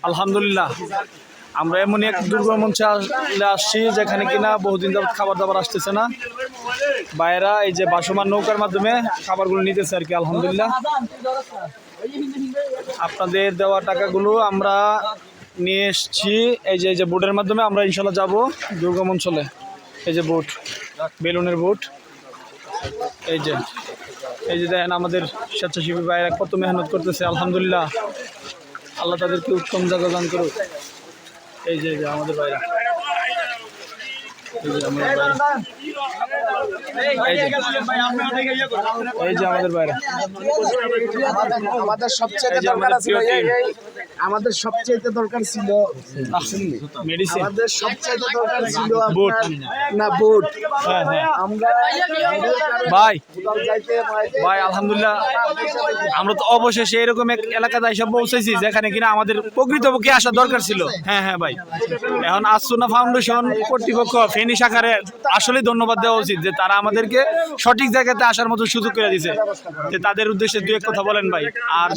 আলহামদুলিল্লাহ, আমরা এমনই এক দুর্গম অঞ্চলে আসছি যেখানে কিনা বহুদিন যাবত খাবার দাবার আসতেছে না। বাইরা এই যে ভাসমান নৌকার মাধ্যমে খাবারগুলো নিতেছে আর কি। আলহামদুলিল্লাহ, আপনাদের দেওয়া টাকাগুলো আমরা নিয়ে এসছি এই যে বোটের মাধ্যমে আমরা ইনশাল্লাহ যাব দুর্গম অঞ্চলে। এই যে বোট, বেলুনের বোট। এই যে দেখেন আমাদের স্বেচ্ছাসেবী ভাইরা কত মেহনত করতেছে। আলহামদুলিল্লাহ, আল্লাহ তাদেরকে উত্তম জায়গা দান করুক। এই যে আমাদের ভাইরা, এই যে আমাদের ভাইরা, আমাদের সবচেয়ে দরকার ছিল আমাদের সবচেয়ে দরকার ছিল মেডিসিন, আমাদের সবচেয়ে দরকার ছিল বুট। না বুট। হ্যাঁ হ্যাঁ আমরা ভাই আলহামদুলিল্লাহ, আমরা তো অবশেষে এরকম এক এলাকাতে এসে পৌঁছেছি যেখানে কিনা আমাদের প্রকৃতপক্ষে আসা দরকার ছিল। হ্যাঁ হ্যাঁ ভাই, এখন আসুনা ফাউন্ডেশন কর্তৃপক্ষ ফেনী শাখারে আসলে ধন্যবাদ দেওয়া উচিত যে তারা আমাদেরকে সঠিক জায়গাতে আসার মতো সুযোগ করে দিয়েছে। যে তাদের উদ্দেশ্যে দু এক কথা বলেন ভাই, আর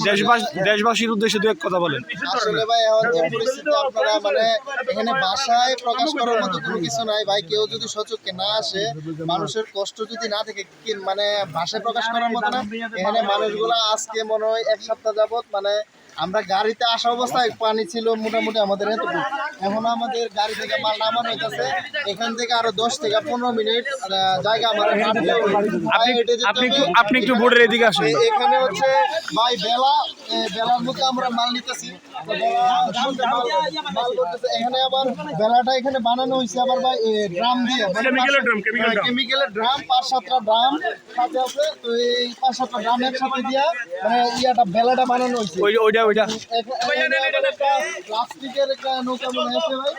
দেশবাসীর উদ্দেশ্যে দু এক কথা বলেন। আসলে ভাই এখন যে পরিস্থিতি আপনারা মানে এখানে ভাষায় প্রকাশ করার মতো কোনো কিছু নাই ভাই। কেউ যদি সচক্ষে না আসে, মানুষের কষ্ট যদি না থাকে মানে ভাষায় প্রকাশ করার মতো না। এখানে মানুষগুলা আজকে মনে হয় এক সপ্তাহ যাবত মানে আমরা গাড়িতে আসা অবস্থায় পানি ছিল মোটামুটি আমাদের এতটুকু। এখন আমাদের গাড়ি থেকে মাল নামানো হইতেছে, এখান থেকে আরো 10 থেকে 15 মিনিট জায়গা আমাদের আপনি একটু বোর্ডের এদিকে আসুন। এখানে হচ্ছে ভাই বেলার মধ্যে আমরা মাল নিতেছি। এখানে আবার বেলাটা এখানে বানানো হয়েছে আবার ভাই ড্রাম দিয়ে, কেমিক্যালের ড্রাম 5-7টা ড্রাম সাথে আছে। তো এই 5-7টা ড্রাম একসাথে দিয়া মানে ইয়াটা বেলাটা বানানো হয়েছে। প্লাস্টিকের একটা নৌকা মনে হয়েছে ভাই,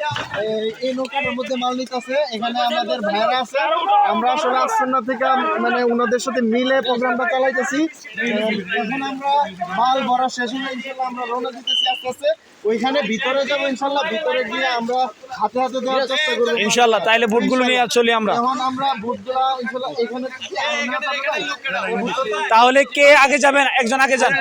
এই নৌকাটার মধ্যে মাল নিতেছে। এখানে আমাদের ভাইরা আছে, আমরা আসলে আসন্না থেকে মানে ওনাদের সাথে মিলে প্রোগ্রামটা চালাইতেছি। এখন আমরা মাল ভরা শেষ হলে ইনশাল্লাহ আমরা রওনা দিতেছি আস্তে আস্তে। ওইখানে ভিতরে যাবো ইনশাল্লাহ, ভিতরে গিয়ে আমরা হাতে হাতে দেওয়ার চেষ্টা করবো ইনশাল্লাহ। তাইলে বুটগুলো নিয়ে চলি আমরা। এখন আমরা বুটগুলা ইনশাল্লাহ এখানে তাহলে কে আগে যাবেন? একজন আগে যান।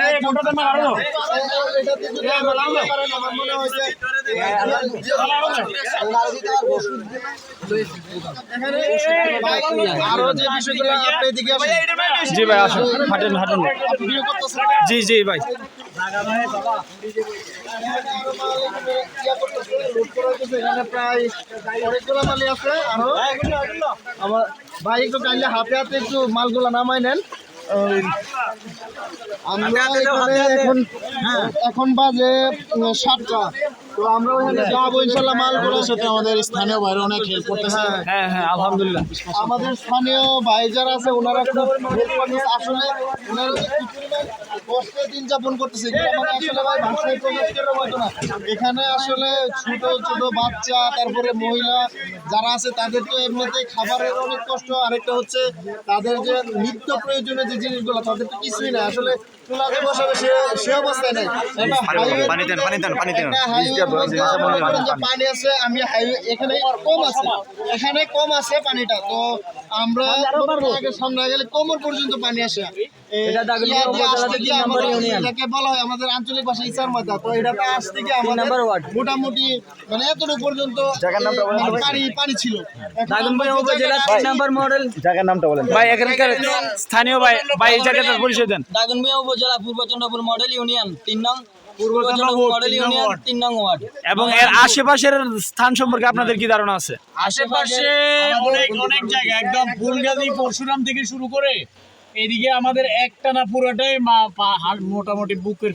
আরো যে বিষয়গুলো আপনি এদিকে জি ভাই আসুন, হাঁটেন। জি জি ভাই, এখানে প্রায় অনেকগুলো মালই আছে। আরো আমার ভাই একটু কাইন্ডলি হাতে হাতে একটু মালগুলা নামাই নেন। আমরা এখন বাজে 7টা। তো আমরা ওখানে যাবো ইনশাল্লাহ। মালগুলোর সাথে আমাদের স্থানীয় ভাইরা অনেক হেল্প করতেছে। হ্যাঁ হ্যাঁ আলহামদুলিল্লাহ, আমাদের স্থানীয় ভাই যারা আছে ওনারা খুব হেল্প করতেছে। আসলে ওনারা কষ্টে দিন যাপন করতেছে, মানে আসলে ভাই ভাষায় প্রকাশ করার মতো না। এখানে আসলে ছোট ছোট বাচ্চা, তারপরে মহিলা যারা আছে তাদের তো এমনিতেই খাবারের অনেক কষ্ট। আরেকটা হচ্ছে তাদের যে নিত্য প্রয়োজনীয় যে জিনিসগুলো তাদের তো কিছুই না। আসলে চুলাতে বসাবে সে অবস্থায় নেই। পানি আছে, আমি হাইওয়ে এখানে কম আছে পানিটা। তো আমরা সামনে গেলে কোমর পর্যন্ত পানি আসে। এটাকে বলা হয় আমাদের আঞ্চলিক ভাষা ইসার মাথা। তো এটাতে আসতে গিয়ে আমাদের মোটামুটি মানে এতটুকু পর্যন্ত পানি ছিল। জায়গার নামটা বলেন ভাই, এখানকার স্থানীয় ভাই এই জায়গাটার পরিচয় দেন। দাগনভূঞা উপজেলা পূর্ব চন্দ্রপুর মডেল ইউনিয়ন 3 নং মডেল ইউনিয়ন 3 নং ওয়ার্ড। এবং এর আশেপাশের স্থান সম্পর্কে আপনাদের কি ধারণা আছে? আশেপাশে অনেক জায়গা, একদম ফুলগাজী পরশুরাম থেকে শুরু করে এদিকে আমাদের একটানা পুরোটাই মোটামুটি বুকের